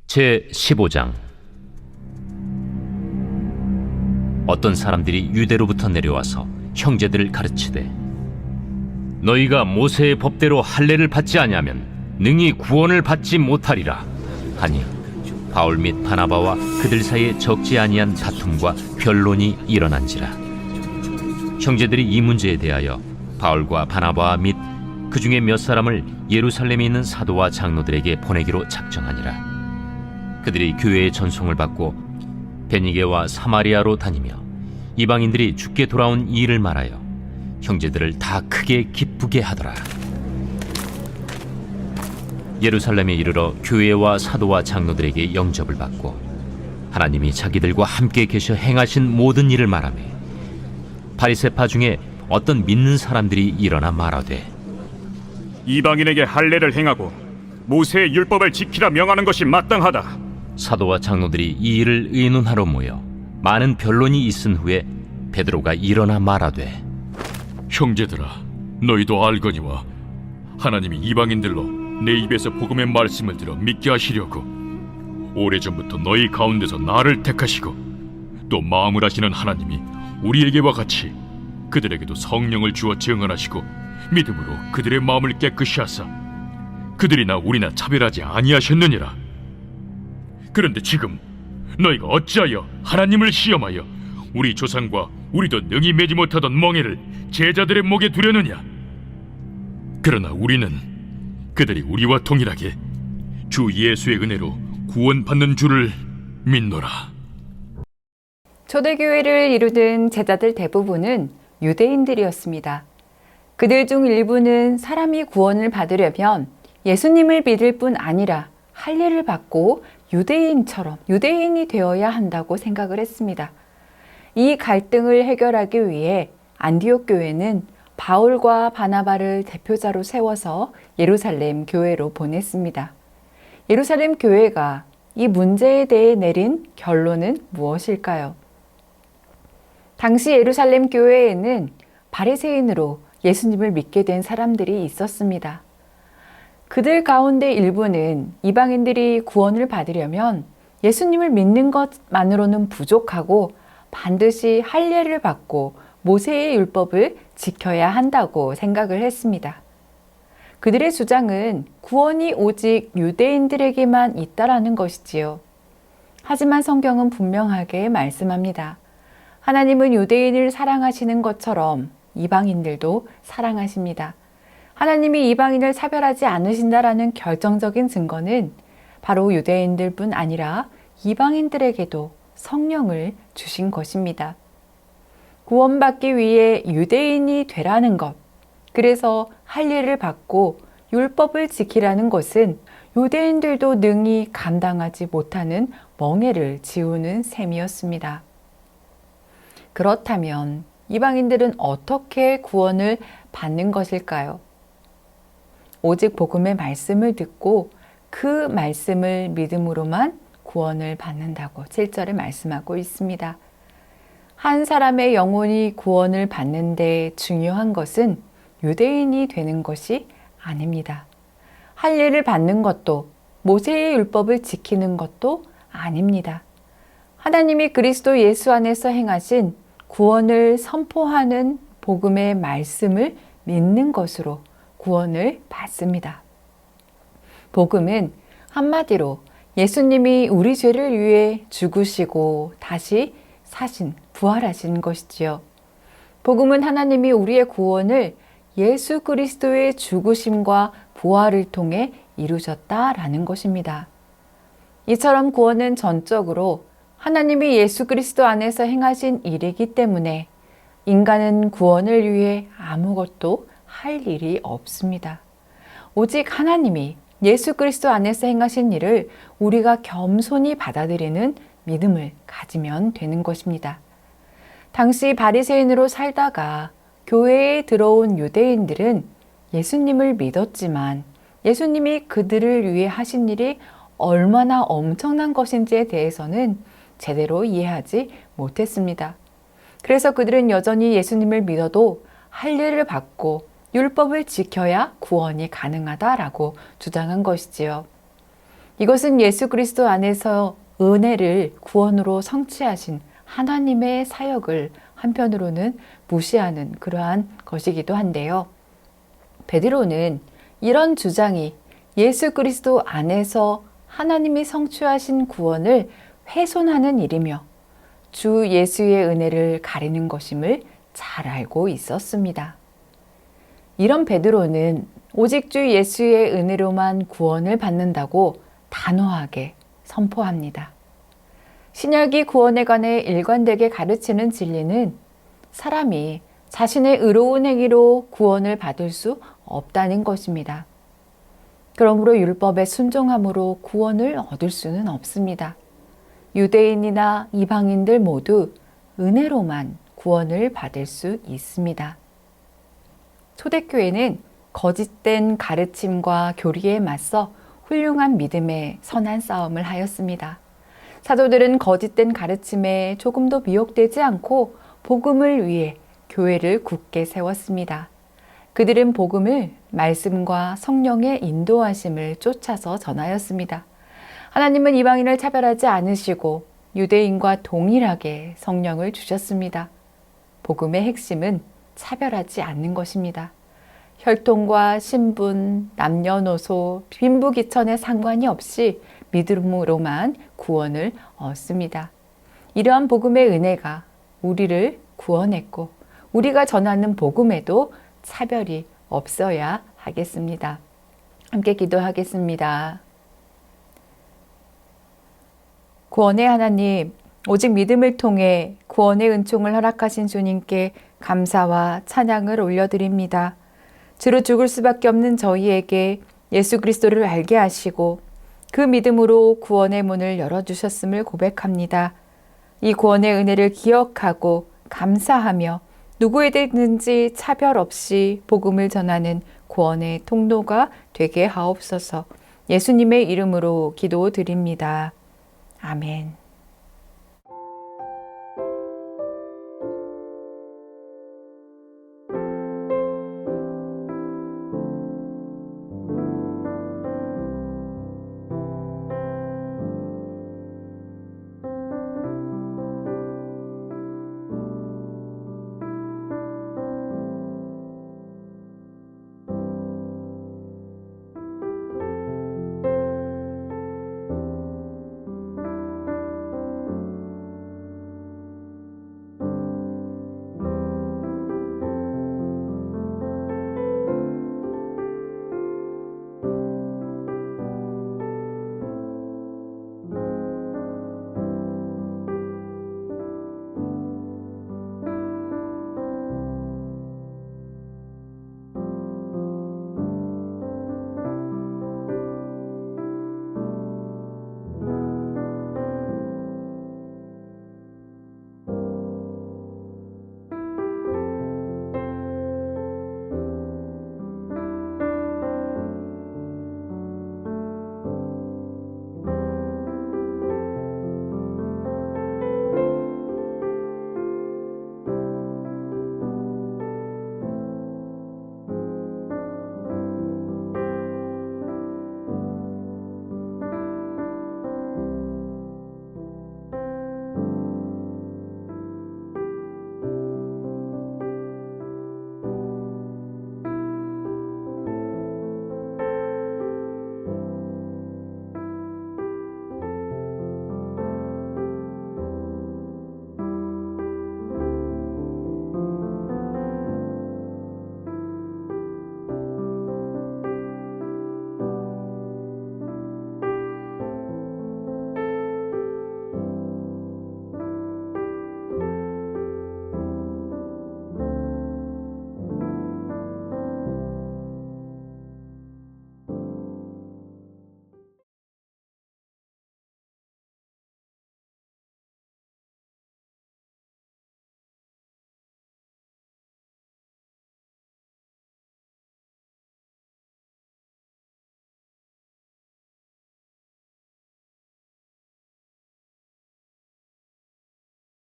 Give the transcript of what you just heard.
제15장. 어떤 사람들이 유대로부터 내려와서 형제들을 가르치되, 너희가 모세의 법대로 할례를 받지 아니하면 능히 구원을 받지 못하리라 하니, 바울 및 바나바와 그들 사이에 적지 아니한 다툼과 변론이 일어난지라. 형제들이 이 문제에 대하여 바울과 바나바 및 그 중에 몇 사람을 예루살렘에 있는 사도와 장로들에게 보내기로 작정하니라. 그들이 교회의 전송을 받고 베니게와 사마리아로 다니며 이방인들이 죽게 돌아온 이 일을 말하여 형제들을 다 크게 기쁘게 하더라. 예루살렘에 이르러 교회와 사도와 장로들에게 영접을 받고 하나님이 자기들과 함께 계셔 행하신 모든 일을 말하며, 바리새파 중에 어떤 믿는 사람들이 일어나 말하되, 이방인에게 할례를 행하고 모세의 율법을 지키라 명하는 것이 마땅하다. 사도와 장로들이 이 일을 의논하러 모여 많은 변론이 있은 후에 베드로가 일어나 말하되, 형제들아, 너희도 알거니와 하나님이 이방인들로 내 입에서 복음의 말씀을 들어 믿게 하시려고 오래전부터 너희 가운데서 나를 택하시고, 또 마음을 하시는 하나님이 우리에게와 같이 그들에게도 성령을 주어 증언하시고 믿음으로 그들의 마음을 깨끗이 하사 그들이나 우리나 차별하지 아니하셨느니라. 그런데 지금 너희가 어찌하여 하나님을 시험하여 우리 조상과 우리도 능히 매지 못하던 멍에를 제자들의 목에 두려느냐? 그러나 우리는 그들이 우리와 동일하게 주 예수의 은혜로 구원받는 줄을 믿노라. 초대교회를 이루는 제자들 대부분은 유대인들이었습니다. 그들 중 일부는 사람이 구원을 받으려면 예수님을 믿을 뿐 아니라 할례를 받고 유대인이 되어야 한다고 생각을 했습니다. 이 갈등을 해결하기 위해 안디옥 교회는 바울과 바나바를 대표자로 세워서 예루살렘 교회로 보냈습니다. 예루살렘 교회가 이 문제에 대해 내린 결론은 무엇일까요? 당시 예루살렘 교회에는 바리새인으로 예수님을 믿게 된 사람들이 있었습니다. 그들 가운데 일부는 이방인들이 구원을 받으려면 예수님을 믿는 것만으로는 부족하고 반드시 할례를 받고 모세의 율법을 지켜야 한다고 생각을 했습니다. 그들의 주장은 구원이 오직 유대인들에게만 있다라는 것이지요. 하지만 성경은 분명하게 말씀합니다. 하나님은 유대인을 사랑하시는 것처럼 이방인들도 사랑하십니다. 하나님이 이방인을 차별하지 않으신다라는 결정적인 증거는 바로 유대인들뿐 아니라 이방인들에게도 성령을 주신 것입니다. 구원받기 위해 유대인이 되라는 것, 그래서 할례를 받고 율법을 지키라는 것은 유대인들도 능히 감당하지 못하는 멍에를 지우는 셈이었습니다. 그렇다면 이방인들은 어떻게 구원을 받는 것일까요? 오직 복음의 말씀을 듣고 그 말씀을 믿음으로만 구원을 받는다고 7절에 말씀하고 있습니다. 한 사람의 영혼이 구원을 받는데 중요한 것은 유대인이 되는 것이 아닙니다. 할례를 받는 것도 모세의 율법을 지키는 것도 아닙니다. 하나님이 그리스도 예수 안에서 행하신 구원을 선포하는 복음의 말씀을 믿는 것으로 구원을 받습니다. 복음은 한마디로 예수님이 우리 죄를 위해 죽으시고 다시 사신, 부활하신 것이지요. 복음은 하나님이 우리의 구원을 예수 그리스도의 죽으심과 부활을 통해 이루셨다라는 것입니다. 이처럼 구원은 전적으로 하나님이 예수 그리스도 안에서 행하신 일이기 때문에 인간은 구원을 위해 아무것도 할 일이 없습니다. 오직 하나님이 예수 그리스도 안에서 행하신 일을 우리가 겸손히 받아들이는 믿음을 가지면 되는 것입니다. 당시 바리새인으로 살다가 교회에 들어온 유대인들은 예수님을 믿었지만 예수님이 그들을 위해 하신 일이 얼마나 엄청난 것인지에 대해서는 제대로 이해하지 못했습니다. 그래서 그들은 여전히 예수님을 믿어도 할례를 받고 율법을 지켜야 구원이 가능하다라고 주장한 것이지요. 이것은 예수 그리스도 안에서 은혜를 구원으로 성취하신 하나님의 사역을 한편으로는 무시하는 그러한 것이기도 한데요. 베드로는 이런 주장이 예수 그리스도 안에서 하나님이 성취하신 구원을 훼손하는 일이며 주 예수의 은혜를 가리는 것임을 잘 알고 있었습니다. 이런 베드로는 오직 주 예수의 은혜로만 구원을 받는다고 단호하게 선포합니다. 신약이 구원에 관해 일관되게 가르치는 진리는 사람이 자신의 의로운 행위로 구원을 받을 수 없다는 것입니다. 그러므로 율법에 순종함으로 구원을 얻을 수는 없습니다. 유대인이나 이방인들 모두 은혜로만 구원을 받을 수 있습니다. 초대교회는 거짓된 가르침과 교리에 맞서 훌륭한 믿음의 선한 싸움을 하였습니다. 사도들은 거짓된 가르침에 조금도 미혹되지 않고 복음을 위해 교회를 굳게 세웠습니다. 그들은 복음을 말씀과 성령의 인도하심을 쫓아서 전하였습니다. 하나님은 이방인을 차별하지 않으시고 유대인과 동일하게 성령을 주셨습니다. 복음의 핵심은 차별하지 않는 것입니다. 혈통과 신분, 남녀노소, 빈부귀천에 상관이 없이 믿음으로만 구원을 얻습니다. 이러한 복음의 은혜가 우리를 구원했고 우리가 전하는 복음에도 차별이 없어야 하겠습니다. 함께 기도하겠습니다. 구원의 하나님, 오직 믿음을 통해 구원의 은총을 허락하신 주님께 감사와 찬양을 올려드립니다. 주로 죽을 수밖에 없는 저희에게 예수 그리스도를 알게 하시고 그 믿음으로 구원의 문을 열어주셨음을 고백합니다. 이 구원의 은혜를 기억하고 감사하며 누구에게든지 차별 없이 복음을 전하는 구원의 통로가 되게 하옵소서. 예수님의 이름으로 기도드립니다. 아멘.